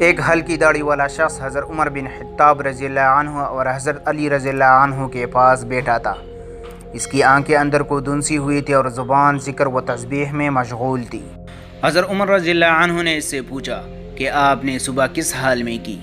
ایک ہلکی داڑھی والا شخص حضرت عمر بن خطاب رضی اللہ عنہ اور حضرت علی رضی اللہ عنہ کے پاس بیٹھا تھا۔ اس کی آنکھیں اندر کو دھنسی ہوئی تھی اور زبان ذکر و تسبیح میں مشغول تھی۔ حضرت عمر رضی اللہ عنہ نے اس سے پوچھا کہ آپ نے صبح کس حال میں کی؟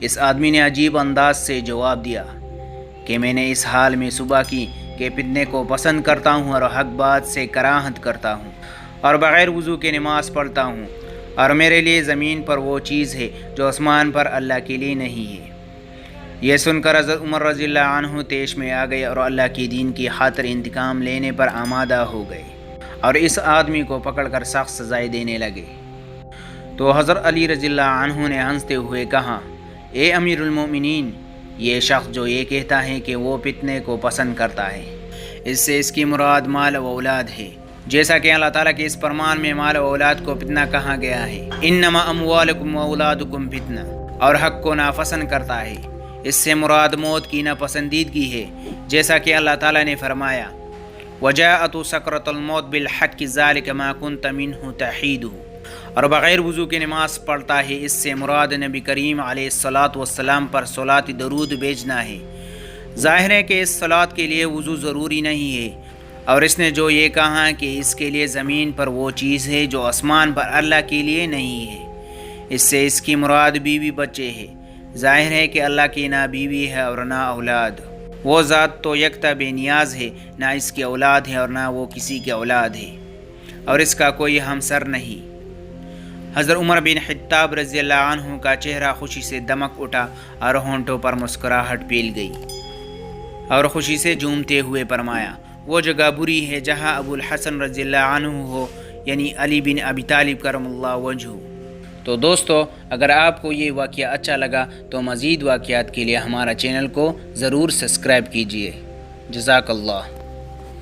اس آدمی نے عجیب انداز سے جواب دیا کہ میں نے اس حال میں صبح کی کہ فتنے کو پسند کرتا ہوں اور حق بات سے کراہت کرتا ہوں اور بغیر وضو کے نماز پڑھتا ہوں، اور میرے لیے زمین پر وہ چیز ہے جو آسمان پر اللہ کے لیے نہیں ہے۔ یہ سن کر حضرت عمر رضی اللہ عنہ طیش میں آ گئے اور اللہ کی دین کی خاطر انتقام لینے پر آمادہ ہو گئے اور اس آدمی کو پکڑ کر سخت سزائیں دینے لگے۔ تو حضرت علی رضی اللہ عنہ نے ہنستے ہوئے کہا، اے امیر المومنین، یہ شخص جو یہ کہتا ہے کہ وہ فتنے کو پسند کرتا ہے، اس سے اس کی مراد مال و اولاد ہے، جیسا کہ اللہ تعالیٰ کے اس فرمان میں مال و اولاد کو فتنہ کہا گیا ہے۔ انما اموالکم و اولادکم فتنہ، اور حق کو ناپسند کرتا ہے، اس سے مراد موت کی ناپسندیدگی ہے، جیسا کہ اللہ تعالیٰ نے فرمایا، وجاءت سکرۃ الموت بالحق ذلک ما کنت منہ تحید، اور بغیر وضو کے نماز پڑھتا ہے، اس سے مراد نبی کریم علیہ الصلاۃ والسلام پر صلاۃ درود بھیجنا ہے۔ ظاہر ہے کہ اس صلاۃ کے لیے وضو ضروری نہیں ہے، اور اس نے جو یہ کہا کہ اس کے لیے زمین پر وہ چیز ہے جو آسمان پر اللہ کے لیے نہیں ہے، اس سے اس کی مراد بیوی بچے ہے۔ ظاہر ہے کہ اللہ کی نہ بیوی ہے اور نہ اولاد، وہ ذات تو یکتا بے نیاز ہے، نہ اس کی اولاد ہے اور نہ وہ کسی کی اولاد ہے، اور اس کا کوئی ہمسر نہیں۔ حضرت عمر بن خطاب رضی اللہ عنہ کا چہرہ خوشی سے دمک اٹھا اور ہونٹوں پر مسکراہٹ پھیل گئی، اور خوشی سے جھومتے ہوئے فرمایا، وہ جگہ بری ہے جہاں ابو الحسن رضی اللہ عنہ ہو، یعنی علی بن ابی طالب کرم اللہ وجہہ۔ تو دوستو، اگر آپ کو یہ واقعہ اچھا لگا تو مزید واقعات کے لیے ہمارا چینل کو ضرور سبسکرائب کیجیے۔ جزاک اللہ۔